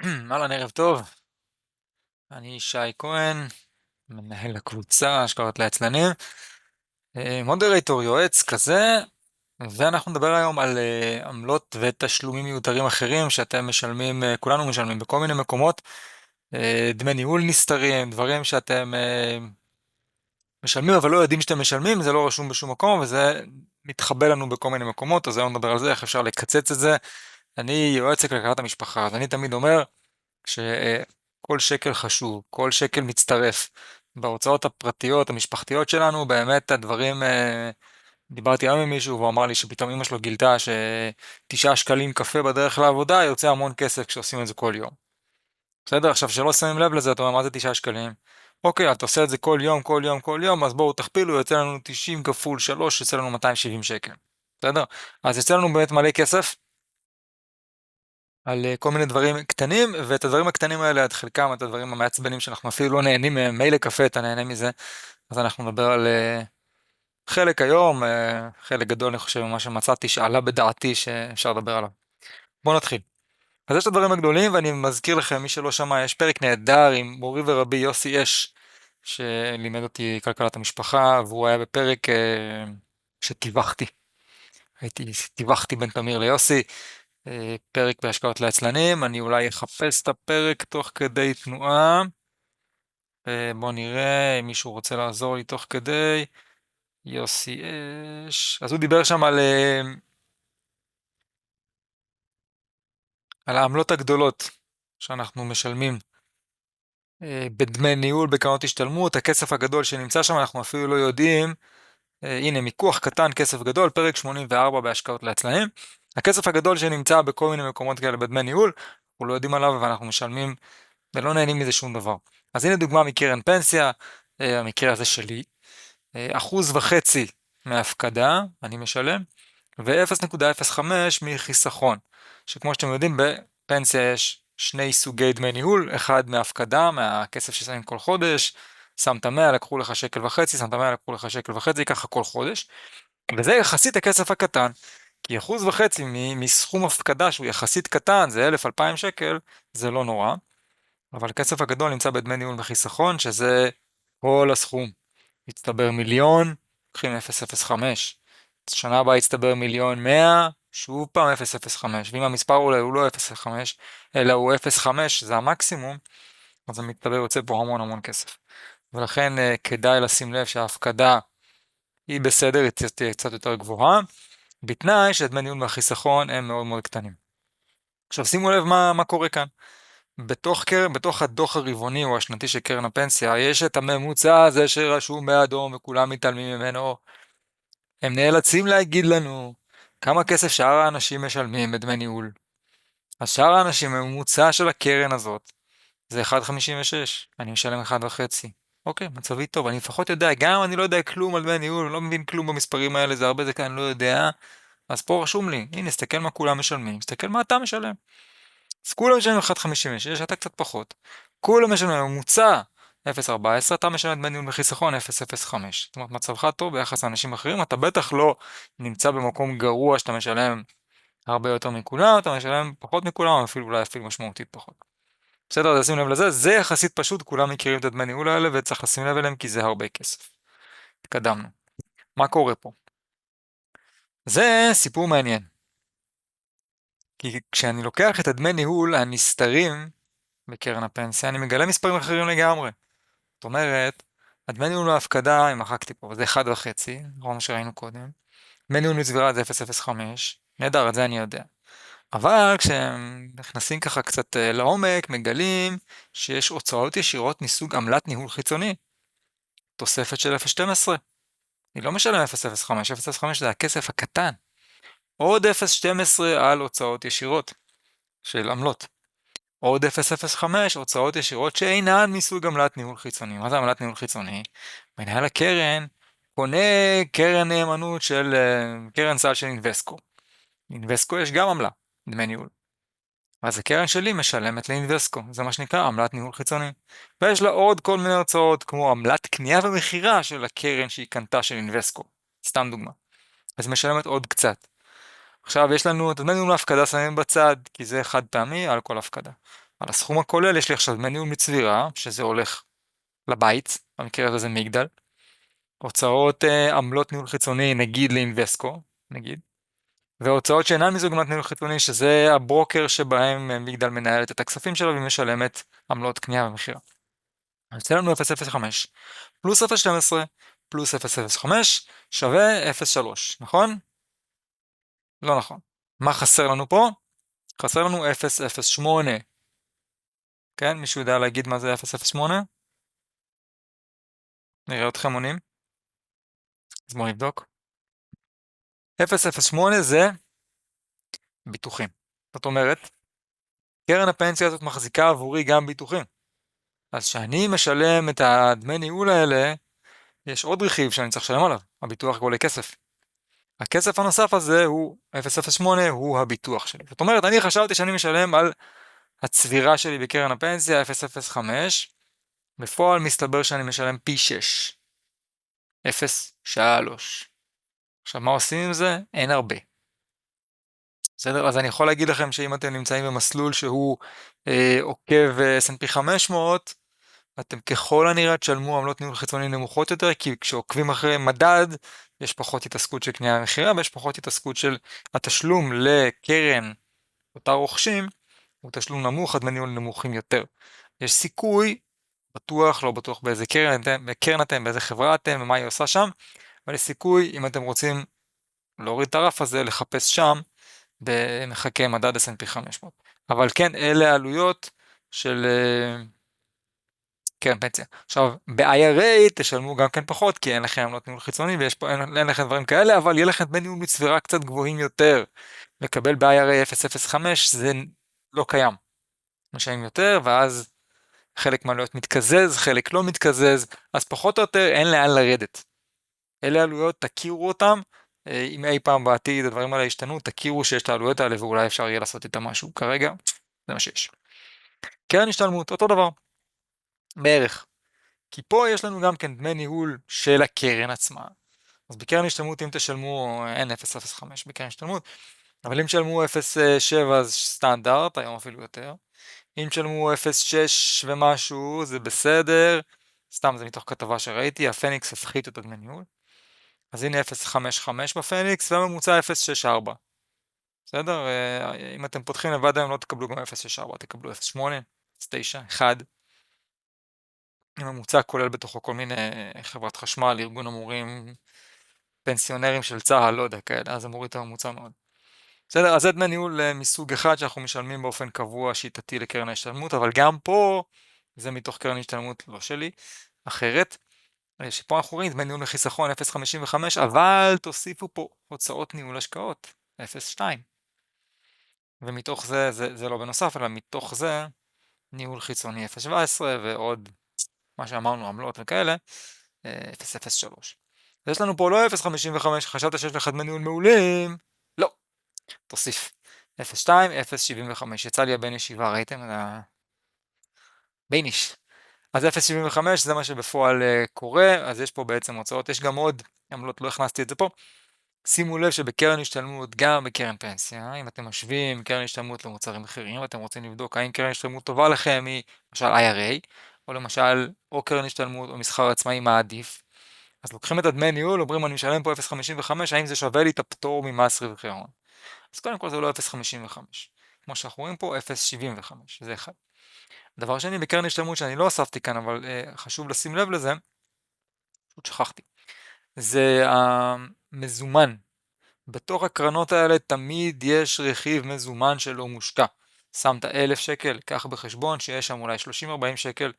אהלן, ערב טוב. אני שי כהן, מנהל הקבוצה השקעות לעצלנים, מודרייטור, יועץ כזה, ואנחנו נדבר היום על עמלות ותשלומים מיותרים אחרים שאתם משלמים, כולנו משלמים בכל מיני מקומות, דמי ניהול נסתרים, דברים שאתם משלמים אבל לא יודעים שאתם משלמים, זה לא רשום בשום מקום וזה מתחבא לנו בכל מיני מקומות, אז היום נדבר על זה, איך אפשר לקצץ את זה. אני יועץ לכלכלת המשפחה, אז אני תמיד אומר, שכל שקל חשוב, כל שקל מצטרף. בהוצאות הפרטיות, המשפחתיות שלנו, באמת הדברים, דיברתי היום עם מישהו והוא אמר לי שפתאום אמא שלו גילתה ש9 שקלים קפה בדרך לעבודה יוצא המון כסף כשעושים את זה כל יום. בסדר? עכשיו שלא שמים לב לזה, אתה אומר, מה זה 9 שקלים? אוקיי, אתה עושה את זה כל יום, כל יום, כל יום, אז בואו תכפילו, יוצא לנו 90 כפול 3, יוצא לנו 270 שקל. בסדר? אז יוצא לנו באמת מלא כסף. על כל מיני דברים קטנים, ואת הדברים הקטנים האלה, את חלקם, את הדברים המעצבנים שאנחנו אפילו לא נהנים מהם, מילא קפה, אתה נהנה מזה, אז אנחנו נדבר על חלק היום, חלק גדול אני חושב ממה שמצאתי, שעלה בדעתי שאפשר לדבר עליו. בואו נתחיל. אז יש את הדברים הגדולים, ואני מזכיר לכם, מי שלא שמע, יש פרק נהדר עם מורי ורבי יוסי אש, שלימד אותי כלכלת המשפחה, והוא היה בפרק שטיווחתי. טיווחתי בין תמיר ליוסי. פרק בהשקעות לעצלנים, אני אולי אחפש את הפרק תוך כדי תנועה. בואו נראה אם מישהו רוצה לעזור לי תוך כדי. יוסי אש. אז הוא דיבר שם על העמלות הגדולות שאנחנו משלמים בדמי ניהול, בקרנות השתלמות, הכסף הגדול שנמצא שם, אנחנו אפילו לא יודעים. הנה, מיקוח קטן, כסף גדול, פרק 84 בהשקעות לעצלנים. הכסף הגדול שנמצא בכל מיני מקומות כאלה בדמי ניהול, אנחנו לא יודעים עליו ואנחנו משלמים ולא נהנים מזה שום דבר. אז הנה דוגמה מקרן פנסיה, המקרה הזה שלי, 1.5% מהפקדה, אני משלם, ו-0.05 מחיסכון, שכמו שאתם יודעים, בפנסיה יש שני סוגי דמי ניהול, אחד מהפקדה, מהכסף ששמים כל חודש, שמת 100, לקחו לך 1.5 שקל, שמת 100, לקחו לך 1.5 שקל, ככה כל חודש, וזה יחסית הכסף הקטן, כי 1.5% מסכום הפקדה שהוא יחסית קטן, זה 1,000-2,000 שקל, זה לא נורא. אבל הכסף הגדול נמצא בדמי ניהול וחיסכון, שזה כל הסכום. יצטבר מיליון, לוקחים 0.05. שנה הבאה יצטבר 1,100,000, שוב פעם 0.05. ואם המספר הוא לא 0.5, אלא הוא 0.5, זה המקסימום, אז המצטבר יוצא פה המון המון כסף. ולכן כדאי לשים לב שההפקדה היא בסדר, היא תהיה קצת יותר גבוהה, בתנאי שדמי ניהול והחיסכון הם מאוד מאוד קטנים. עכשיו שימו לב מה קורה כאן. בתוך הדוח הרבעוני או השנתי של קרן הפנסיה, יש את הממוצע הזה שרשום באדום וכולם מתעלמים ממנו. הם נאלצים להגיד לנו כמה כסף שאר האנשים משלמים בדמי ניהול. אז שאר האנשים, הממוצע של הקרן הזאת, זה 1.56, אני משלם 1.5. אוקיי, מצבי טוב, אני לפחות יודע, גם אם אני לא יודע כלום על דמי ניהול, לא מבין כלום במספרים האלה, זה הרבה זה כאן, אני לא יודע, אז פה רשום לי, הנה, סתכל מה כולם משלמים, סתכל מה אתה משלם. אז כולם משלמים 1.56, אתה קצת פחות. כולם משלמים ממוצע 0.14, אתה משלם דמי ניהול וחיסכון 0.05. זאת אומרת, מצבך טוב ביחס לאנשים אחרים, אתה בטח לא נמצא במקום גרוע שאתה משלם הרבה יותר מכולם, אתה משלם פחות מכולם, אפילו אולי אפילו משמעותית פחות. בסדר, אז שים לב לזה, זה יחסית פשוט, כולם מכירים את הדמי ניהול האלה וצריך לשים לב אליהם כי זה הרבה כסף. התקדמנו. מה קורה פה? זה סיפור מעניין. כי כשאני לוקח את הדמי ניהול הנסתרים בקרן הפנסיה, אני מגלה מספרים אחרים לגמרי. זאת אומרת, הדמי ניהול להפקדה, אם מחקתי פה, זה 1.5, כמו שראינו קודם. דמי ניהול מצבירה זה 0.05, נהדר, את זה אני יודע. אבל כשהם נכנסים ככה קצת לעומק, מגלים שיש הוצאות ישירות מסוג עמלת ניהול חיצוני. תוספת של 0.12. אני לא משלם 0.05, 0.05 זה הכסף הקטן. עוד 0.12 על הוצאות ישירות של עמלות. עוד 0.05 הוצאות ישירות שאינן מסוג עמלת ניהול חיצוני. מה זה עמלת ניהול חיצוני? מנהל הקרן קונה קרן נאמנות של קרן סל של אינבסקו. אינבסקו יש גם עמלה, דמי ניהול. אז הקרן שלי משלמת לאינבסקו, זה מה שנקרא עמלת ניהול חיצוני. ויש לה עוד כל מיני הוצאות כמו עמלת קנייה ומכירה של הקרן שהיא קנתה של אינבסקו. סתם דוגמה. אז משלמת עוד קצת. עכשיו יש לנו את דמי ניהול להפקדה שמים בצד, כי זה חד פעמי על כל הפקדה. על הסכום הכולל יש לי עכשיו דמי ניהול מצבירה, שזה הולך לבית, במקרה הזה זה מגדל, הוצאות עמלות ניהול חיצוני, נגיד לאינבסקו, נגיד, והוצאות שאינן מזוג עמלת ניהול חיצוני, שזה הברוקר שבהם מגדל מנהלת את הכספים שלו ומשלמת עמלות קנייה ומכירה. אז יוצא לנו 0.05 פלוס 0.12 פלוס 0.05 שווה 0.3, נכון? לא נכון. מה חסר לנו פה? חסר לנו 0.08. כן? מישהו יודע להגיד מה זה 0.08? נראה אתכם עונים. אז בואו נבדוק. 0.08 זה ביטוחים. זאת אומרת, קרן הפנסיה הזאת מחזיקה עבורי גם ביטוחים. אז כשאני משלם את הדמי ניהול האלה, יש עוד רכיב שאני צריך לשלם עליו, הביטוח עולה כסף. הכסף הנוסף הזה הוא 0.08, הוא הביטוח שלי. זאת אומרת, אני חשבתי שאני משלם על הצבירה שלי בקרן הפנסיה 0.05, בפועל מסתבר שאני משלם פי 6. 0.3. עכשיו, מה עושים עם זה? אין הרבה. בסדר? אז אני יכול להגיד לכם שאם אתם נמצאים במסלול שהוא עוקב S&P 500, אתם ככל הנראה תשלמו עמלות ניהול חיצוני נמוכות יותר, כי כשעוקבים אחרי מדד, יש פחות התעסקות של קנייה ומכירה, ויש פחות התעסקות של התשלום לקרן אותה רוכשים, הוא תשלום נמוך, הדמי ניהול נמוכים יותר. יש סיכוי, בטוח, לא בטוח באיזה קרן אתם, באיזה חברה אתם, ומה היא עושה שם, אבל יש סיכוי, אם אתם רוצים להוריד את הרף הזה, לחפש שם, במחקי מדד S&P 500. אבל כן, אלה העלויות של קרן פנסיה. עכשיו, ב-IRA תשלמו גם כן פחות, כי אין לכם עמלות ניהול חיצוני, אין לכם דברים כאלה, אבל יהיה לכם דמי ניהול מצבירה קצת גבוהים יותר. לקבל ב-IRA 0.05 זה לא קיים. משלמים יותר, ואז חלק מהעלויות מתקזז, חלק לא מתקזז, אז פחות או יותר אין לאן לרדת. אלה עלויות, תכירו אותם, אם אי פעם בעתיד הדברים האלה ישתנו, תכירו שיש את העלויות האלה, ואולי אפשר יהיה לעשות איתם משהו. כרגע, זה מה שיש. קרן השתלמות, אותו דבר. בערך. כי פה יש לנו גם כן דמי ניהול של הקרן עצמה. אז בקרן השתלמות אם תשלמו, אין 0.05 בקרן השתלמות, אבל אם תשלמו 0.7 זה סטנדרט, היום אפילו יותר. אם תשלמו 0.6 ומשהו זה בסדר, סתם זה מתוך כתבה שראיתי, הפניקס הפחית את הדמי ניהול. אז הנה 0.55 בפניקס והממוצע 0.64. בסדר? אם אתם פותחים לבד היום לא תקבלו גם 0.64, תקבלו 0.8, 0.9, 1. ממוצע כולל בתוכו כל מיני חברת חשמל, ארגון המורים, פנסיונרים של צה"ל, לא יודע כאלה, אז זה מוריד את הממוצע מאוד. בסדר, אז זה דמי ניהול מסוג אחד שאנחנו משלמים באופן קבוע שיטתי לקרן ההשתלמות, אבל גם פה, זה מתוך קרן השתלמות לא שלי, אחרת, שפה אנחנו רואים דמי ניהול לחיסכון 0.55, אבל תוסיפו פה הוצאות ניהול השקעות 0.2. ומתוך זה לא בנוסף, אלא מתוך זה ניהול חיצוני 0.17 ועוד מה שאמרנו, עמלות וכאלה, 0.03. יש לנו פה לא 0.55, חשבת שיש לך דמי ניהול מעולים? לא. תוסיף. 0.2, 0.75. יצא לי הבן ישיבה, ראיתם? בייניש. אז 0.75 זה מה שבפועל קורה, אז יש פה בעצם הוצאות, יש גם עוד עמלות, לא הכנסתי את זה פה. שימו לב שבקרן השתלמות, גם בקרן פנסיה, אם אתם משווים קרן השתלמות למוצרים אחרים, ואתם רוצים לבדוק האם קרן השתלמות טובה לכם היא למשל IRA, או למשל או קרן השתלמות או מסחר עצמאי, מה עדיף. אז לוקחים את הדמי ניהול, אומרים אני משלם פה 0.55, האם זה שווה לי את הפטור ממס רווחי הון? אז קודם כל זה לא 0.55, כמו שאנחנו רואים פה 0.75, זה אחד. דבר שני, בקרן השתלמות שאני לא הוספתי כאן, אבל חשוב לשים לב לזה, פשוט שכחתי, זה המזומן. בתוך הקרנות האלה תמיד יש רכיב מזומן שלא מושקע. שמת 1,000 שקל, קח בחשבון שיש שם אולי 30-40 שקל,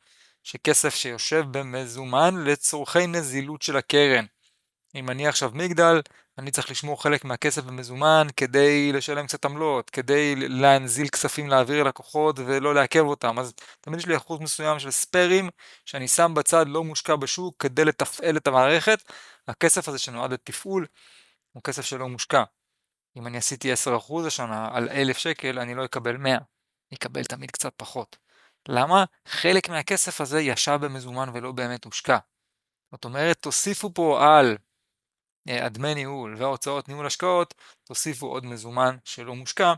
שכסף שיושב במזומן לצורכי נזילות של הקרן. אם אני עכשיו מגדל, אני צריך לשמור חלק מהכסף במזומן כדי לשלם קצת עמלות, כדי להנזיל כספים להעביר לקוחות ולא לעכב אותם. אז תמיד יש לי אחוז מסוים של ספרים שאני שם בצד לא מושקע בשוק כדי לתפעל את המערכת. הכסף הזה שנועד לתפעול הוא כסף שלא מושקע. אם אני עשיתי 10% השנה על 1,000 שקל, אני לא אקבל 100. אני אקבל תמיד קצת פחות. למה? חלק מהכסף הזה ישב במזומן ולא באמת הושקע. זאת אומרת, תוסיפו פה על הדמי ניהול וההוצאות ניהול השקעות, תוסיפו עוד מזומן שלא מושקע,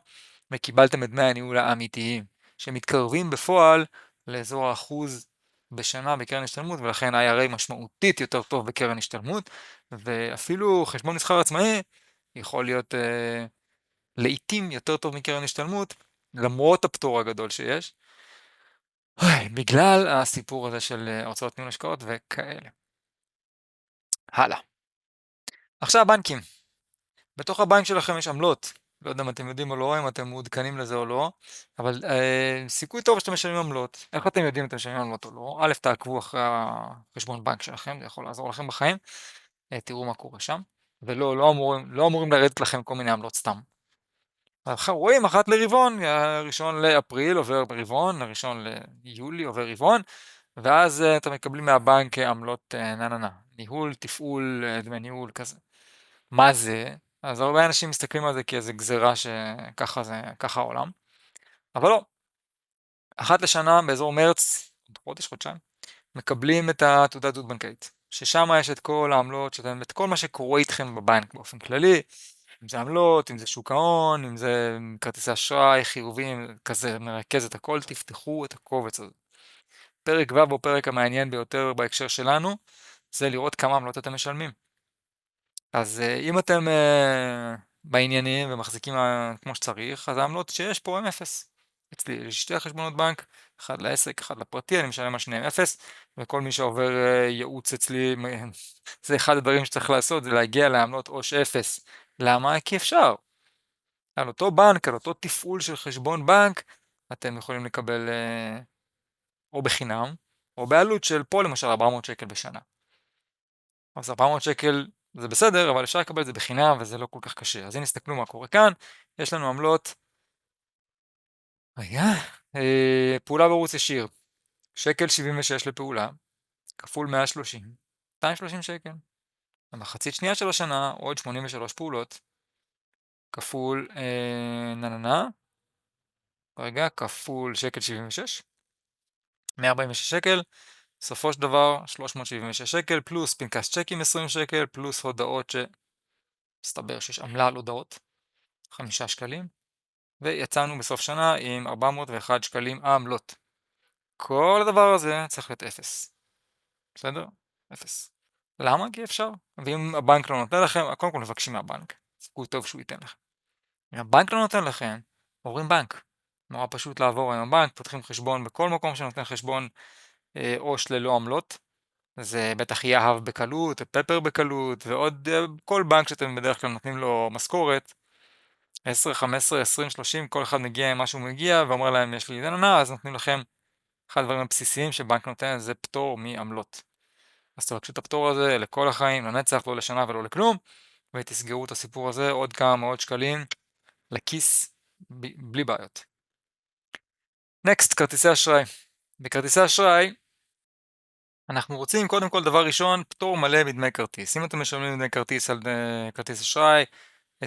וקיבלתם את דמי הניהול האמיתיים. שמתקרבים בפועל לאזור האחוז בשנה בקרן השתלמות, ולכן IRA משמעותית יותר טוב בקרן השתלמות, ואפילו חשבון מסחר עצמאי יכול להיות לעתים יותר טוב מקרן השתלמות, למרות הפטור הגדול שיש, בגלל הסיפור הזה של הוצאות ניהול השקעות וכאלה. הלאה. עכשיו בנקים. בתוך הבנק שלכם יש עמלות. לא יודע אם אתם יודעים או לא, אם אתם מעודכנים לזה או לא, אבל סיכוי טוב שאתם משלמים עמלות. איך אתם יודעים אם אתם משלמים עמלות או לא? א', תעקבו אחרי החשבון בנק שלכם, זה יכול לעזור לכם בחיים. תראו מה קורה שם. ולא לא אמורים לרדת לכם כל מיני עמלות סתם. רואים אחת לרבעון, הראשון לאפריל עובר ברבעון, הראשון ליולי עובר רבעון, ואז אתם מקבלים מהבנק עמלות ניהול, תפעול, דמי ניהול כזה. מה זה? אז הרבה אנשים מסתכלים על זה כאיזו גזירה שככה זה, ככה העולם. אבל לא. אחת לשנה באזור מרץ, חודש, חודשיים, מקבלים את התעודת זהות בנקאית. ששם יש את כל העמלות, את כל מה שקורה איתכם בבנק באופן כללי, אם זה עמלות, אם זה שוק ההון, אם זה כרטיסי אשראי, חיובים, כזה מרכז את הכל, תפתחו את הקובץ הזה. פרק ו' הוא פרק המעניין ביותר בהקשר שלנו, זה לראות כמה עמלות אתם משלמים. אז אם אתם בעניינים ומחזיקים כמו שצריך, אז העמלות שיש פה הם 0. אצלי יש 2 חשבונות בנק, אחד לעסק, אחד לפרטי, אני משלם על שניהם 0, וכל מי שעובר ייעוץ אצלי, זה אחד הדברים שצריך לעשות, זה להגיע לעמלות עו"ש 0. למה? כי אפשר. על אותו בנק, על אותו תפעול של חשבון בנק, אתם יכולים לקבל או בחינם, או בעלות של פה למשל 400 שקל בשנה. אז 400 שקל זה בסדר, אבל אפשר לקבל את זה בחינם וזה לא כל כך קשה. אז הנה, תסתכלו מה קורה כאן. יש לנו עמלות, פעולה בערוץ ישיר, שקל 76 לפעולה, כפול 130, 230 שקל. במחצית שנייה של השנה, עוד 83 פעולות, כפול, כפול שקל 76, 146 שקל, בסופו של דבר 376 שקל, פלוס פנקס צ'קים 20 שקל, פלוס הודעות מסתבר שיש עמלה על הודעות, 5 שקלים, ויצאנו בסוף שנה עם 401 שקלים עמלות. כל הדבר הזה צריך להיות 0. בסדר? 0. למה? כי אפשר. ואם הבנק לא נותן לכם, קודם כל מבקשים מהבנק. סיכוי טוב שהוא ייתן לכם. אם הבנק לא נותן לכם, עוברים בנק. נורא פשוט לעבור עם הבנק, פותחים חשבון בכל מקום שנותן חשבון עו"ש ללא עמלות. זה בטח יהב בקלות, פפר בקלות, ועוד כל בנק שאתם בדרך כלל נותנים לו משכורת, 10, 15, 20, 30, כל אחד מגיע עם מה שהוא מגיע, ואומר להם יש לי אז נותנים לכם אחד הדברים הבסיסיים שבנק נותן, זה פטור מעמלות. אז תבקשו את הפטור הזה לכל החיים, לנצח, לא לשנה ולא לכלום, ותסגרו את הסיפור הזה, עוד כמה מאות שקלים לכיס, בלי בעיות. נקסט, כרטיסי אשראי. בכרטיסי אשראי, אנחנו רוצים קודם כל דבר ראשון, פטור מלא מדמי כרטיס. אם אתם משלמים מדמי כרטיס על כרטיס אשראי, 20-30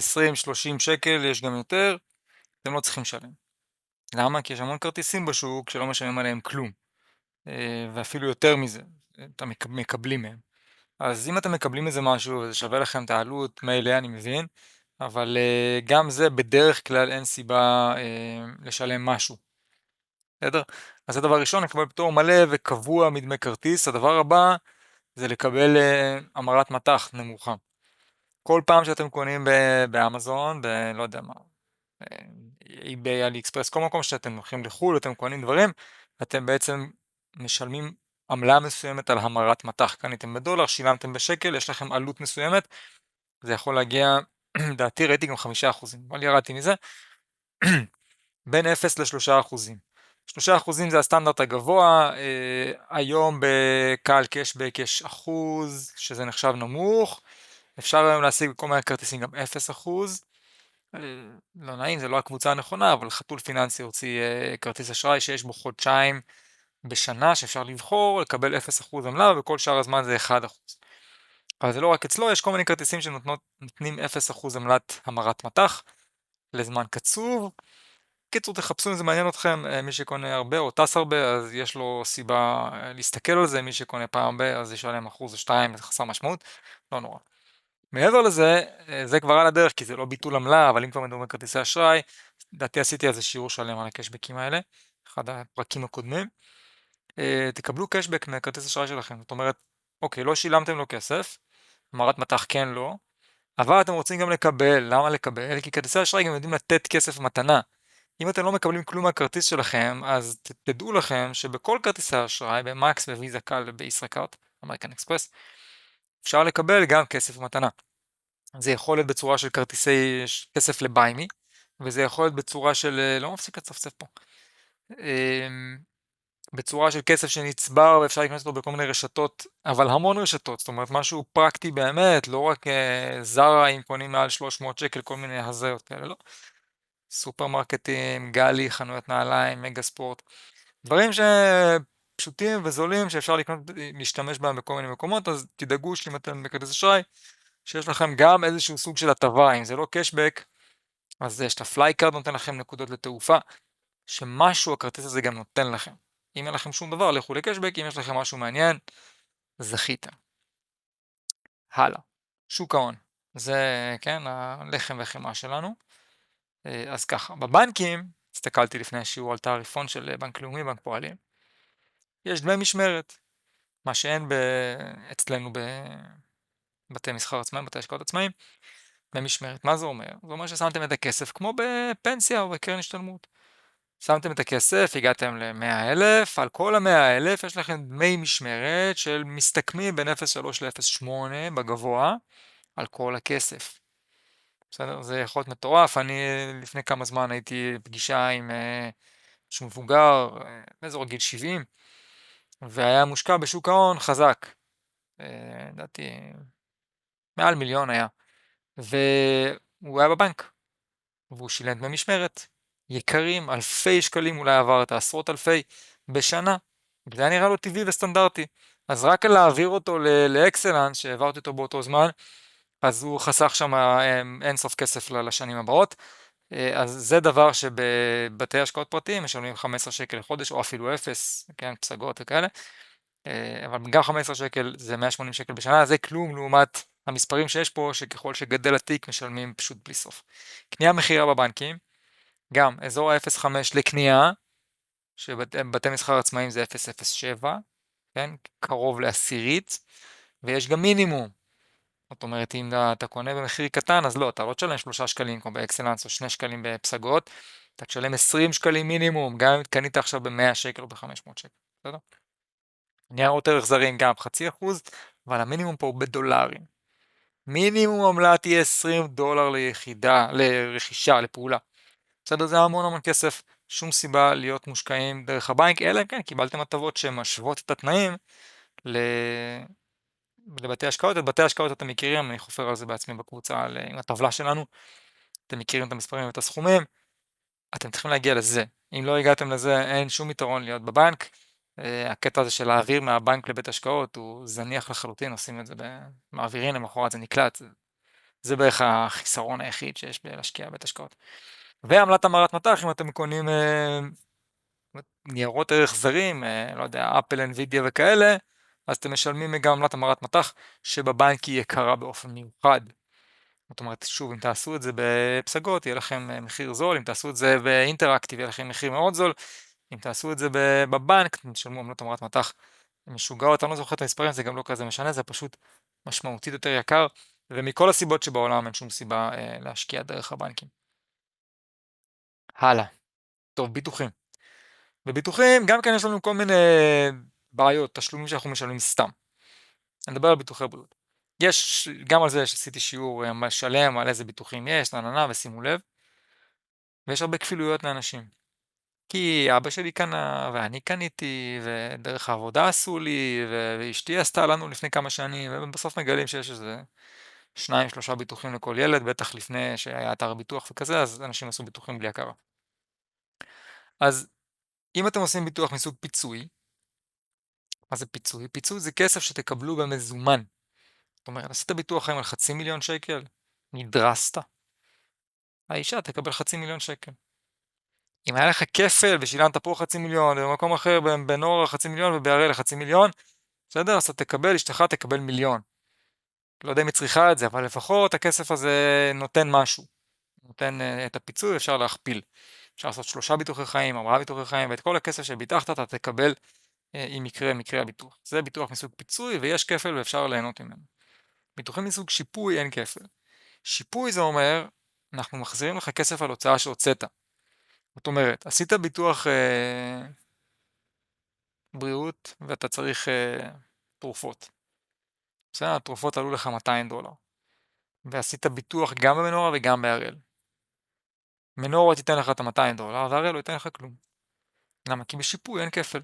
שקל, יש גם יותר, אתם לא צריכים לשלם. למה? כי יש המון כרטיסים בשוק שלא משלמים עליהם כלום. ואפילו יותר מזה, אתם מקבלים מהם. אז אם אתם מקבלים איזה משהו וזה שווה לכם את העלות, מילא אני מבין, אבל גם זה בדרך כלל אין סיבה לשלם משהו. בסדר? אז זה דבר ראשון, לקבל פטור מלא וקבוע מדמי כרטיס. הדבר הבא זה לקבל המרת מטח נמוכה. כל פעם שאתם קונים באמזון, לא יודע מה, eBay, AliExpress, כל מקום שאתם הולכים לחול, אתם קונים דברים, אתם בעצם משלמים עמלה מסוימת על המרת מטח. קניתם בדולר, שילמתם בשקל, יש לכם עלות מסוימת, זה יכול להגיע, דעתי ראיתי גם 5%, אבל ירדתי מזה, בין 0 ל-3%. 3% זה הסטנדרט הגבוה, היום בקל קשבק יש אחוז, שזה נחשב נמוך, אפשר היום להשיג בכל מיני כרטיסים גם 0%, לא נעים, זה לא הקבוצה הנכונה, אבל חתול פיננסי הוציא כרטיס אשראי שיש בו חודשיים בשנה שאפשר לבחור, לקבל 0% עמלה, וכל שאר הזמן זה 1%. אבל זה לא רק אצלו, יש כל מיני כרטיסים שנותנים 0% עמלת המרת מטח לזמן קצוב. קיצור, תחפשו אם זה מעניין אתכם, מי שקונה הרבה או טס הרבה, אז יש לו סיבה להסתכל על זה, מי שקונה פעם הרבה, אז יש עליהם 1% או 2%, זה חסר משמעות, לא נורא. מעבר לזה, זה כבר על הדרך, כי זה לא ביטול עמלה, אבל אם כבר מדברים על כרטיסי אשראי, לדעתי עשיתי איזה שיעור שלם על הקשבקים האלה, אחד הפרקים הקודמים, תקבלו קשבק מכרטיס אשראי שלכם. זאת אומרת, אוקיי, לא שילמתם לו כסף, המרת מטח כן לא, אבל אתם רוצים גם לקבל. למה לקבל? כי כרטיסי אשראי גם יודעים לתת כסף מתנה. אם אתם לא מקבלים כלום מהכרטיס שלכם, אז תדעו לכם שבכל כרטיסי האשראי, במקס, בוויזה קל ובישראכרט, אמריקן אקספרס, אפשר לקבל גם כסף מתנה. זה יכול להיות בצורה של כרטיסי כסף לביימי, וזה יכול להיות בצורה של, לא מפסיק לצפצף פה, בצורה של כסף שנצבר ואפשר לקנות אותו בכל מיני רשתות, אבל המון רשתות, זאת אומרת משהו פרקטי באמת, לא רק זרה אם קונים מעל 300 שקל, כל מיני הזיות כאלה, לא. סופרמרקטים, גלי, חנויות נעליים, מגה ספורט, דברים שפשוטים וזולים שאפשר לקנות, להשתמש בהם בכל מיני מקומות, אז תדאגו שאם אתם בכרטיס אשראי, שיש לכם גם איזשהו סוג של הטבה, אם זה לא קשבק, אז יש את הפלייקארד נותן לכם נקודות לתעופה, שמשהו הכרטיס הזה גם נותן לכם. אם אין לכם שום דבר, לכו לקשבק, אם יש לכם משהו מעניין, זכיתם. הלאה, שוק ההון. זה, כן, הלחם והחמאה שלנו. אז ככה, בבנקים, הסתכלתי לפני השיעור על תעריפון של בנק לאומי, בנק פועלים, יש דמי משמרת, מה שאין אצלנו בבתי מסחר עצמאים, בתי השקעות עצמאים, דמי משמרת. מה זה אומר? זה אומר ששמתם את הכסף כמו בפנסיה או בקרן השתלמות. שמתם את הכסף, הגעתם ל-100,000, על כל ה-100,000 יש לכם דמי משמרת של מסתכמים בין 0.3 ל-0.8 בגבוה, על כל הכסף. בסדר? זה יכול להיות מטורף. אני לפני כמה זמן הייתי פגישה עם שהוא מבוגר, באזור גיל 70, והיה מושקע בשוק ההון חזק. לדעתי, מעל מיליון היה. והוא היה בבנק, והוא שילם דמי משמרת. יקרים, אלפי שקלים, אולי עבר את העשרות אלפי בשנה. זה היה נראה לו טבעי וסטנדרטי. אז רק להעביר אותו לאקסלנס, שהעברתי אותו באותו זמן, אז הוא חסך שם אינסוף כסף לשנים הבאות. אז זה דבר שבבתי השקעות פרטיים משלמים 15 שקל לחודש, או אפילו 0, כן, פסגות וכאלה. אבל גם 15 שקל זה 180 שקל בשנה, זה כלום לעומת המספרים שיש פה, שככל שגדל התיק משלמים פשוט בלי סוף. קנייה מחירה בבנקים, גם אזור ה-0.5 לקנייה, שבתי מסחר עצמאים זה 0.07, כן? קרוב לעשירית, ויש גם מינימום. זאת אומרת, אם אתה קונה במחיר קטן, אז לא, אתה לא תשלם 3 שקלים כמו באקסלנס, או 2 שקלים בפסגות, אתה תשלם 20 שקלים מינימום, גם אם קנית עכשיו ב-100 שקל או ב-500 שקל, בסדר? ניירות ערך זרים גם 0.5%, אבל המינימום פה הוא בדולרים. מינימום עמלה תהיה 20 דולר ליחידה, לרכישה, לפעולה. בסדר, זה המון המון כסף, שום סיבה להיות מושקעים דרך הבנק, אלא אם כן, קיבלתם הטבות שמשוות את התנאים לבתי השקעות. את בתי השקעות אתם מכירים, אני חופר על זה בעצמי בקבוצה עם הטבלה שלנו, אתם מכירים את המספרים ואת הסכומים, אתם צריכים להגיע לזה. אם לא הגעתם לזה, אין שום יתרון להיות בבנק. הקטע הזה של להעביר מהבנק לבית השקעות הוא זניח לחלוטין, עושים את זה מעבירים למחרת, זה נקלט. זה בערך החיסרון היחיד שיש בלהשקיע בבית השקעות. ועמלת המרת מטח, אם אתם קונים ניירות ערך זרים, לא יודע, אפל, אנווידיה וכאלה, אז אתם משלמים גם עמלת המרת מטח, שבבנק היא יקרה באופן מיוחד. זאת אומרת, שוב, אם תעשו את זה בפסגות, יהיה לכם מחיר זול, אם תעשו את זה באינטראקטיב, יהיה לכם מחיר מאוד זול, אם תעשו את זה בבנק, תשלמו עמלת המרת מטח משוגעות, אני לא זוכר את המספרים, זה גם לא כזה משנה, זה פשוט משמעותית יותר יקר, ומכל הסיבות שבעולם אין שום סיבה להשקיע דרך הבנקים. הלאה. טוב, ביטוחים. בביטוחים גם כן יש לנו כל מיני בעיות, תשלומים שאנחנו משלמים סתם. אני מדבר על ביטוחי בריאות. יש, גם על זה שעשיתי שיעור שלם על איזה ביטוחים יש, נעננה, ושימו לב. ויש הרבה כפילויות לאנשים. כי אבא שלי קנה, ואני קניתי, ודרך העבודה עשו לי, ואשתי עשתה לנו לפני כמה שנים, ובסוף מגלים שיש איזה 2-3 ביטוחים לכל ילד, בטח לפני שהיה אתר ביטוח וכזה, אז אנשים עשו ביטוחים בלי הכרה. אז אם אתם עושים ביטוח מסוג פיצוי, מה זה פיצוי? פיצוי זה כסף שתקבלו במזומן. זאת אומרת, עשית ביטוח היום על 500,000 שקל, נדרסת. האישה תקבל 500,000 שקל. אם היה לך כפל ושילמת פה 500,000, ובמקום אחר בנור 500,000 ובהראל 500,000, בסדר? אז אתה תקבל, אשתך תקבל 1,000,000. לא יודע אם היא צריכה את זה, אבל לפחות הכסף הזה נותן משהו. נותן את הפיצוי, אפשר להכפיל. אפשר לעשות 3 ביטוחי חיים, 4 ביטוחי חיים, ואת כל הכסף שביטחת אתה תקבל אם יקרה מקרה הביטוח. זה ביטוח מסוג פיצוי ויש כפל ואפשר ליהנות ממנו. ביטוחים מסוג שיפוי אין כפל. שיפוי זה אומר, אנחנו מחזירים לך כסף על הוצאה שהוצאת. זאת אומרת, עשית ביטוח בריאות ואתה צריך תרופות. בסדר, התרופות עלו לך $200. ועשית ביטוח גם במנורה וגם בהראל. מנורה תיתן לך את $200 והראל לא ייתן לך כלום. למה? כי בשיפוי אין כפל.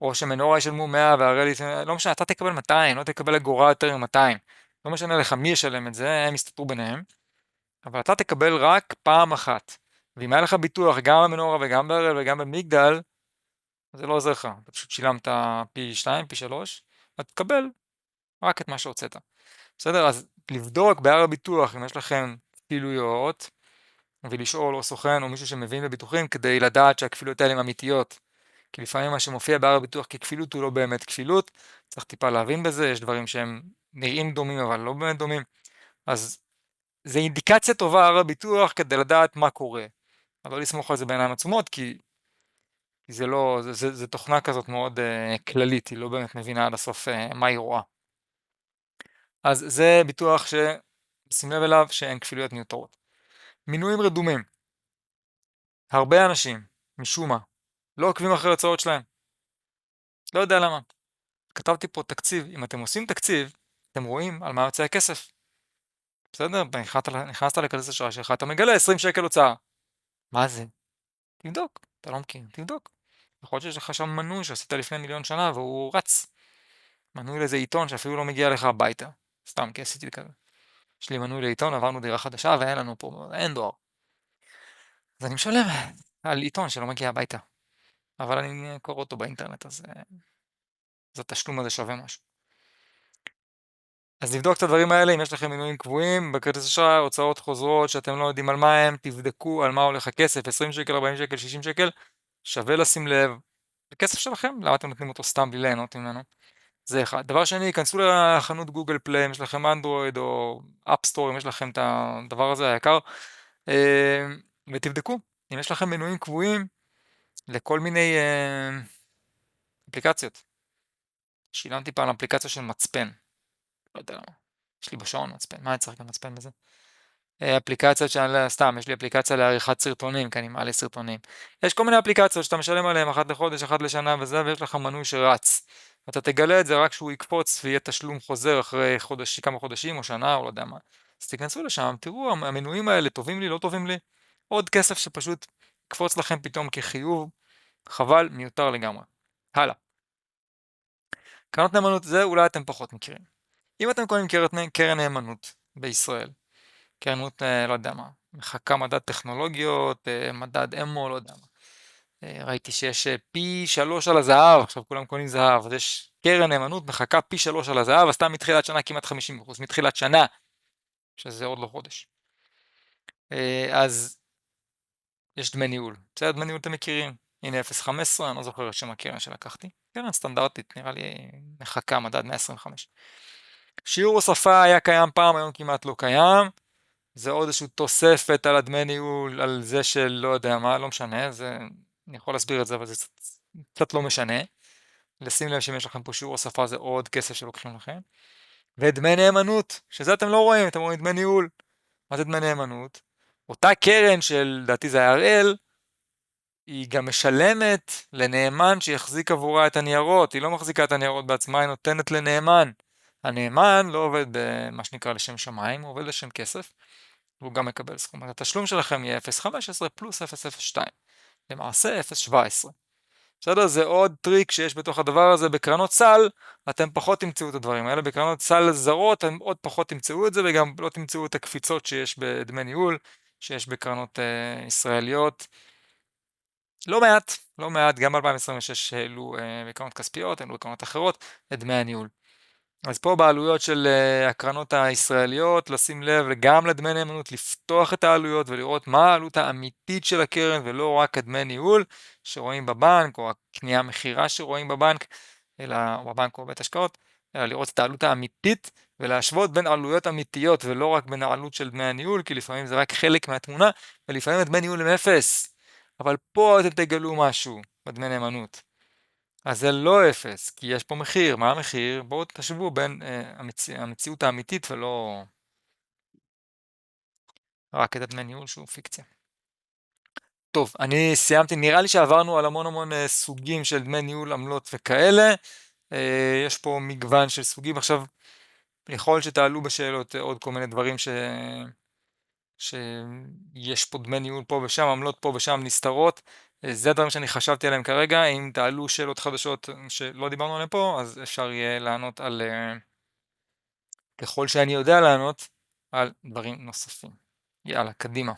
או שמנורה ישלמו 100 והראל ייתן, לא משנה, אתה תקבל 200, לא תקבל אגורה יותר מ-200. לא משנה לך מי ישלם את זה, הם יסתתרו ביניהם. אבל אתה תקבל רק פעם אחת. ואם היה לך ביטוח גם במנורה וגם בהראל וגם במגדל, זה לא עוזר לך. אתה פשוט שילמת פי 2, פי 3, אתה תקבל רק את מה שהוצאת. בסדר? אז לבדוק בהר הביטוח אם יש לכם כפילויות, ולשאול או סוכן או מישהו שמבין בביטוחים כדי לדעת שהכפילויות האלה הן אמיתיות. כי לפעמים מה שמופיע בהר הביטוח ככפילות הוא לא באמת כפילות, צריך טיפה להבין בזה, יש דברים שהם נראים דומים אבל לא באמת דומים. אז זה אינדיקציה טובה הר הביטוח כדי לדעת מה קורה. אבל לא לסמוך על זה בעיניים עצומות כי זה לא, זה תוכנה כזאת מאוד כללית, היא לא באמת מבינה עד הסוף מה היא רואה. אז זה ביטוח ששים לב אליו שאין כפילויות מיותרות. מינויים רדומים. הרבה אנשים, משום מה, לא עוקבים אחרי ההוצאות שלהם. לא יודע למה. כתבתי פה תקציב. אם אתם עושים תקציב, אתם רואים על מה יוצא הכסף. בסדר? נכנסת לכרטיס אשראי שלך, אתה מגלה 20 שקל הוצאה. מה זה? תבדוק. אתה לא מכיר, תבדוק. יכול להיות שיש לך שם מנוי שעשית לפני 1,000,000 שנה והוא רץ. מנוי לאיזה עיתון שאפילו לא מגיע לך הביתה. סתם, כי עשיתי כזה. יש לי מנוי לעיתון, עברנו דירה חדשה ואין לנו פה, אין דואר. אז אני משלם על עיתון שלא מגיע הביתה. אבל אני קורא אותו באינטרנט, אז התשלום הזה שווה משהו. אז נבדוק את הדברים האלה, אם יש לכם מינויים קבועים, בכרטיס אשראי, הוצאות חוזרות שאתם לא יודעים על מה הם, תבדקו על מה הולך הכסף, 20 שקל, 40 שקל, 60 שקל, שווה לשים לב, זה כסף שלכם, למה אתם נותנים אותו סתם בלי ליהנות ממנו? זה אחד. דבר שני, כנסו לחנות גוגל פליי, אם יש לכם אנדרואיד או אפסטור, אם יש לכם את הדבר הזה היקר, ותבדקו, אם יש לכם מינויים קבועים לכל מיני אפליקציות. שילמתי פעם על אפליקציה של מצפן. לא יודע למה. יש לי בשעון מצפן. מה אני צריך גם מצפן בזה? אפליקציות סתם, יש לי אפליקציה לעריכת סרטונים, כי אני מעלה סרטונים. יש כל מיני אפליקציות שאתה משלם עליהן אחת לחודש, אחת לשנה וזה, ויש לך מנוי שרץ. אתה תגלה את זה רק שהוא יקפוץ ויהיה תשלום חוזר אחרי כמה חודשים או שנה או לא יודע מה. אז תיכנסו לשם, תראו, המנויים האלה טובים לי, לא טובים לי. עוד כסף שפשוט יקפוץ לכם פתאום כחיוב, חבל, מיותר לגמרי. הלאה. קרנות נאמנות, זה אולי אתם פחות מכירים. אם אתם קוראים קרן נאמנות בישראל, קרן נאמנות, לא יודע מה, מחכה מדד טכנולוגיות, מדד אמו, לא יודע מה. ראיתי שיש פי 3 על הזהב, עכשיו כולם קונים זהב, אז יש קרן נאמנות מחכה פי 3 על הזהב, עשתה מתחילת שנה כמעט 50%, מתחילת שנה, שזה עוד לא חודש. אז יש דמי ניהול, בסדר, דמי ניהול אתם מכירים, הנה 0.15, אני לא זוכר את שם הקרן שלקחתי, קרן סטנדרטית, נראה לי מחכה מדד 125. שיעור הוספה היה קיים פעם, היום כמעט לא קיים, זה עוד איזושהי תוספת על הדמי ניהול, על זה של לא יודע מה, לא משנה, זה, אני יכול להסביר את זה, אבל זה קצת לא משנה. לשים לב שאם יש לכם פה שיעור הוספה זה עוד כסף שלוקחים לכם. ודמי נאמנות, שזה אתם לא רואים, אתם רואים דמי ניהול. מה זה דמי נאמנות? אותה קרן של, לדעתי זה הראל, היא גם משלמת לנאמן שיחזיק עבורה את הניירות, היא לא מחזיקה את הניירות בעצמה, היא נותנת לנאמן. הנאמן לא עובד במה שנקרא לשם שמיים, הוא עובד לשם כסף, והוא גם מקבל סכום. אז התשלום שלכם יהיה 0.15 פלוס 0.02, למעשה 0.17. בסדר? זה עוד טריק שיש בתוך הדבר הזה. בקרנות סל אתם פחות תמצאו את הדברים האלה, בקרנות סל זרות אתם עוד פחות תמצאו את זה, וגם לא תמצאו את הקפיצות שיש בדמי ניהול, שיש בקרנות ישראליות. לא מעט, לא מעט, גם ב-2026 העלו בקרנות כספיות, העלו בקרנות אחרות, את דמי הניהול. אז פה בעלויות של הקרנות הישראליות, לשים לב גם לדמי נאמנות, לפתוח את העלויות ולראות מה העלות האמיתית של הקרן, ולא רק הדמי ניהול שרואים בבנק, או הקנייה מחירה שרואים בבנק, אלא בבנק או בבית השקעות, אלא לראות את העלות האמיתית, ולהשוות בין עלויות אמיתיות, ולא רק בין העלות של דמי הניהול, כי לפעמים זה רק חלק מהתמונה, ולפעמים הדמי ניהול הם אפס. אבל פה אתם תגלו משהו בדמי נאמנות. אז זה לא 0, כי יש פה מחיר. מה המחיר? בואו תשוו בין המציאות האמיתית ולא רק את הדמי ניהול שהוא פיקציה. טוב, אני סיימתי, נראה לי שעברנו על המון סוגים של דמי ניהול, עמלות וכאלה. יש פה מגוון של סוגים. עכשיו, יכול שתעלו בשאלות עוד כל מיני דברים שיש פה דמי ניהול פה ושם, עמלות פה ושם נסתרות. זה הדברים שאני חשבתי עליהם כרגע. אם תעלו שאלות חדשות שלא דיברנו עליהן פה, אז אפשר יהיה לענות על, ככל שאני יודע לענות, על דברים נוספים. יאללה, קדימה.